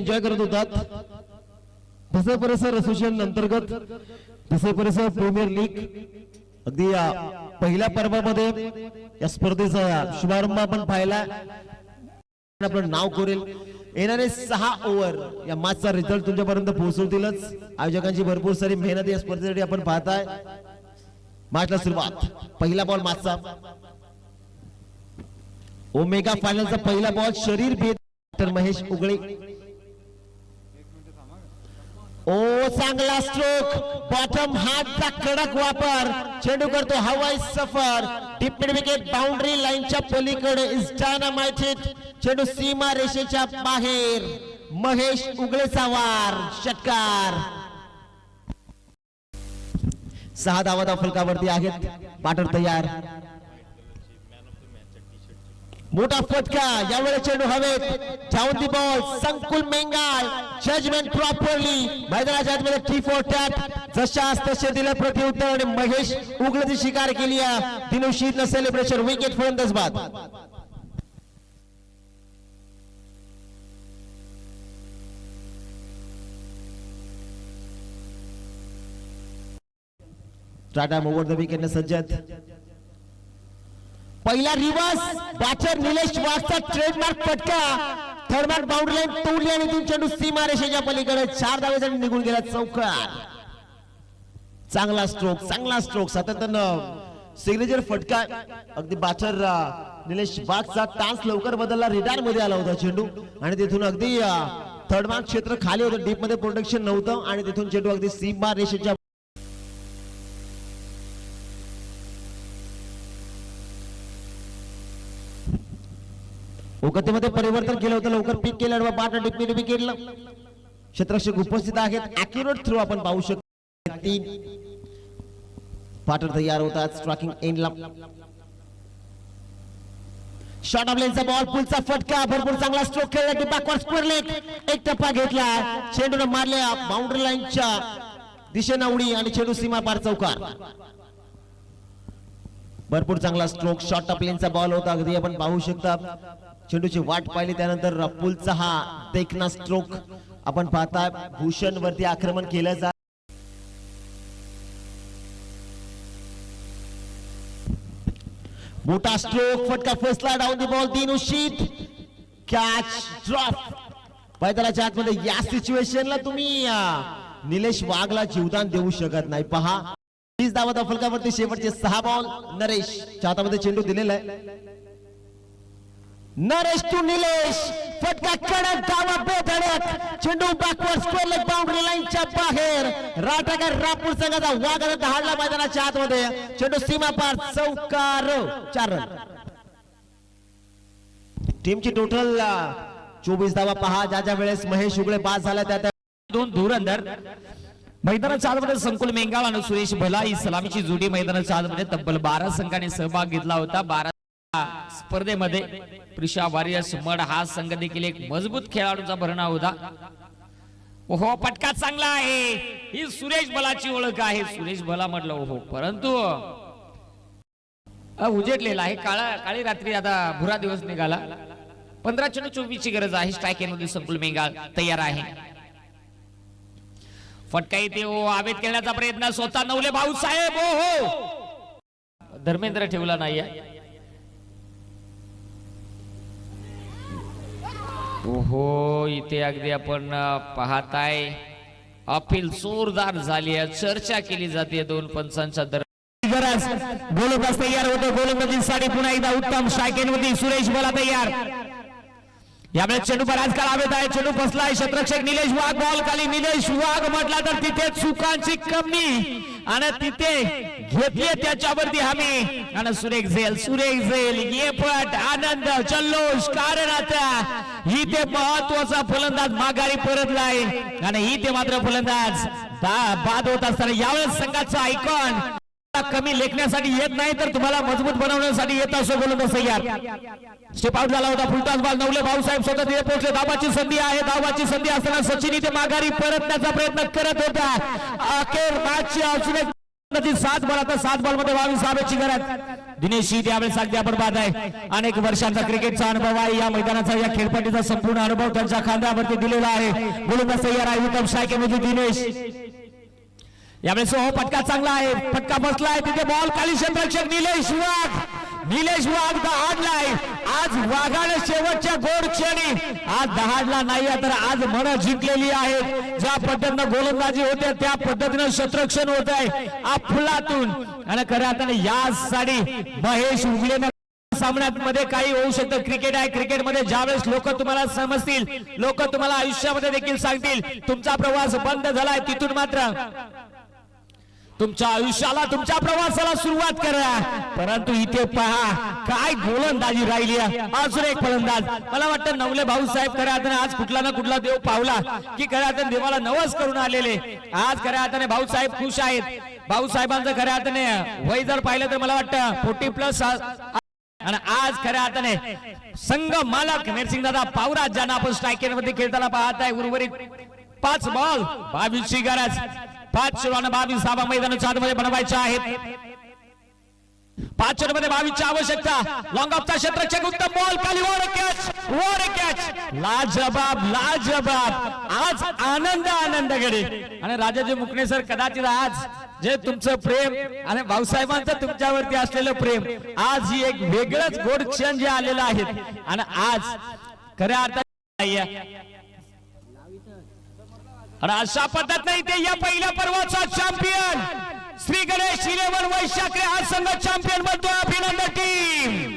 Enjoy करत होतात। तसे परिसर असोसिएशन अंतर्गत तसे परिसर प्रीमियर लीग अगदी पहिल्या पर्वामध्ये या स्पर्धेचा शुभारंभ आपण पाहिला। आपलं नाव करेल येणारे 6 ओव्हर या मॅचचा रिझल्ट तुमच्यापर्यंत पोहोचवतीलच। आयोजकांची भरपूर सारी मेहनत या स्पर्धेसाठी आपण पाहताय। मॅचला सुरुवात, पहिला बॉल मॅचचा ओमेगा फायनलचा पहिला बॉल शरीर भेद महेश उगळे। ओ चांगला स्ट्रोक, बॉटम हातचा कडक वापर, चेंडू करतो हवाई सफर, डीप मिड विकेट बाउंड्री लाईनच्या पलीकडे इज डायनामाइटेड, चेंडू सीमा रेषेच्या बाहेर, महेश उगळेचा वार, षटकार। 6 धावा फलकावरती आहेत, पाटर तयार। मोठा फटका, यावेळी चेंडू हवेत, डाऊन दी बॉल, संकुल मेंगाल, जजमेंट प्रॉपरली, मैदानाच्या आतमध्ये टी फॉर टॅट, जशास तसे दिले प्रत्युत्तर आणि महेश उगळेची शिकार केली आहे। दिनुशीतनं सेलिब्रेशन, विकेट फलंदाज बाद। टाटा ओव्हर द विकेटने सज्जत। पहिला रिवर्स बॅटर निलेश वाघचा ट्रेडमार्क फटका, थर्ड मार्क बाउंड्री लाईन तोडली आणि तीन चेंडू सीमा रेषेच्या पलीकडे 4 धावेसाठी निघून गेला, चौकार। चांगला स्ट्रोक सातत्यानं सिग्नेचर फटका, अगदी बॅटर निलेश वाघचा टान्स लवकर बदलला, रिटायर मध्ये आला होता चेंडू आणि तिथून अगदी थर्ड मार्क क्षेत्र खाली होतं, डीप मध्ये प्रोटेक्शन नव्हतं आणि तिथून चेंडू अगदी सीमा रेषेच्या उगतीमध्ये परिवर्तन केलं होतं, लवकर पिक केलं पाठ डिप्पी विकेटला। क्षेत्ररक्षक उपस्थित आहेत, ॲक्युरेट थ्रो आपण पाहू शकतो। 3 पाटर तयार होतात, स्ट्रायकिंग एंडला। शॉर्ट ऑफ लेनचा बॉल, पुलचा फटका, भरपूर चांगला स्ट्रोक खेळला, की बॅकवर्ड स्क्वेअर लेग, एक टप्पा घेतला, चेंडूने मारल्या बाउंड्री लाईनच्या दिशेने उडी आणि चेंडू सीमा पार, चौकार। भरपूर चांगला स्ट्रोक, शॉर्ट ऑफ लेनचा बॉल होता, अगदी आपण पाहू शकता। चेंडूची वाट पाहिली त्यानंतर पुलचा हा देखना स्ट्रोक आपण पाहता, भूषण वरती आक्रमण केलं जात। मोठा स्ट्रोक, फटका फसला, डाऊन दी बॉल, दिनुशीत, कॅच ड्रॉप। मैदानाच्या आतमध्ये या सिच्युएशनला तुम्ही निलेश वाघला जीवदान देऊ शकत नाही। पहा 30 धावा फलकावरती शेवटचे 6 बॉल, नरेश हातामध्ये चेंडू दिलेला आहे, नरेश टू निलेश, फटका कडक, धावा बेधडक, चेंडू बॅकवर्ड स्क्वेअर लेग बाउंड्री लाईनच्या बाहेर, राटागर रापूर संघाचा वाघ हाडला मैदानाच्या आतमध्ये, चेंडू सीमा पार, चौकार, 4 रन। टीमची टोटल 24 धावा। पहा ज्या वेळेस महेश उगळे बाद झाला त्या 2 धुरंधर मैदानाच्या आतमध्ये संकुल मेंगाळ आणि सुरेश भला ही सलामीची जोडी मैदानाच्या आतमध्ये तब्बल 12 संघांनी सहभाग घेतला होता। 12 स्पर्धेमध्ये प्रिशा वॉरियर्स मड हा संघ देखील एक मजबूत खेळाडूचा भरणा होता। ओहो पटका चांगला आहे, ही सुरेश भलाची ओळख आहे, सुरेश भला म्हटलं ओहो, परंतु उजेडलेला आहे, काळी रात्री आता भुरा दिवस निघाला। 15 चेंडू 24 ची गरज आहे, स्ट्राइक मध्ये संकुल मेंगाळ तयार आहे। फटका येते, ओ आवेद खेळण्याचा प्रयत्न, स्वतः नवले भाऊसाहेब, ओहो धर्मेंद्र ठेवला नाहीये, ओहो इथे अगदी आपण पाहताय अपील जोरदार झाली आहे, चर्चा केली जाते 2 पंचांच्या गरज। गोलंदाज तयार होतो, गोलंदाजीसाठी पुन्हा एकदा उत्तम स्ट्रायकिंग सुरेश भला तयार। यावेळेस चेंडू बराच काळ हवेत आहे, चेंडू फसलाय, क्षेत्ररक्षक निलेश वाघ बॉल खाली, निलेश वाघ म्हटला तर तिथे चुकांची कमी आणि तिथे घेतली त्याच्यावरती हमी आणि सुरेख झेल ये पट आनंद जल्लोष, कारण आता इथे महत्वाचा फलंदाज माघारी परतलाय आणि इथे मात्र फलंदाज बाद होत असताना यावेळेस संघाचा आयकॉन कमी लेखण्यासाठी येत नाही तर तुम्हाला मजबूत बनवण्यासाठी येत असो गोलंदाज तयार। स्टेप आउट झाला होता, फुलटॉस बॉल, नवले भाऊसाहेब स्वतः तिथे पोहोचले, धावाची संधी आहे, धावाची संधी असताना सचिन इथे माघारी परतण्याचा प्रयत्न करत होता, अखेर मॅच 7 बॉल आता 7 बॉल मध्ये 22 धावेची गरज. दिनेश शीत यावेळेस अगदी आपण बाद आहे. अनेक वर्षांचा क्रिकेटचा अनुभव आहे. या मैदानाचा या खेळपट्टीचा संपूर्ण अनुभव त्यांच्या खांद्यावरती दिलेला आहे. गोलंदाज तयार आहे. उत्तम स्ट्रायकिंग दिनेश. यावेळेस हो फटका चांगला आहे. फटका बसलाय तिथे बॉल खाली क्षेत्ररक्षक निलेश वाघ. निलेश वाघ दहाडलाय. आज वाघाने शेवटच्या गोड क्षणी आज दहाडला नाही तर आज मन जिंकलेली आहे. ज्या पद्धतीनं गोलंदाजी होते त्या पद्धतीनं क्षेत्ररक्षण होत आहे अफलातून. आणि खऱ्या अर्थाने यासाठी महेश उगलेनं सामन्यामध्ये काही होऊ शकतं. क्रिकेट आहे. क्रिकेटमध्ये ज्यावेळेस लोक तुम्हाला समजतील, लोक तुम्हाला आयुष्यामध्ये देखील सांगतील तुमचा प्रवास बंद झालाय, तिथून मात्र तुमच्या आयुष्याला तुमच्या प्रवासाला सुरुवात करा. परंतु इथे पहा काय गोलंदाजी राहिली. अजून एक फलंदाज मला वाटतं नवले भाऊसाहेब खऱ्या अर्थाने आज कुठला ना कुठला देव पावला की खऱ्या अर्थाने देवाला नवस करून आलेले. आज खऱ्या अर्थाने भाऊसाहेब खुश आहेत. भाऊसाहेबांचं खऱ्या अर्थाने वय जर पाहिलं तर मला वाटतं 40+ आणि आज खऱ्या अर्थाने संघ मालक नरसिंग दादा पावरा ज्यांना आपण स्ट्रायकर मध्ये खेळताना पाहत आहे. उर्वरित 5 बॉल 22 ची गरज. 5 चेंडू 22 धावा मैदानाच्या आतमध्ये बनवायच्या आहेत. 5 चेंडू मध्ये 22 ची आवश्यकता. लॉंग ऑफचा क्षेत्ररक्षक उत्तम बॉल खाली वर कॅच. लाजबाब लाजबाब. आज आनंद गडे. आणि राजाजी मुकणे सर कदाचित आज जे तुमचं प्रेम आणि भाऊसाहेबांचं तुमच्यावरती असलेलं प्रेम आज ही एक वेगळंच गोड क्षण जे आलेलं आहे. आणि आज खऱ्या अर्थाने अशा पद्धतीने इथे या पहिल्या पर्वाचा चॅम्पियन श्री गणेश 11 वैशाख हा संघ चॅम्पियन बनतो. अभिनंदन टीम.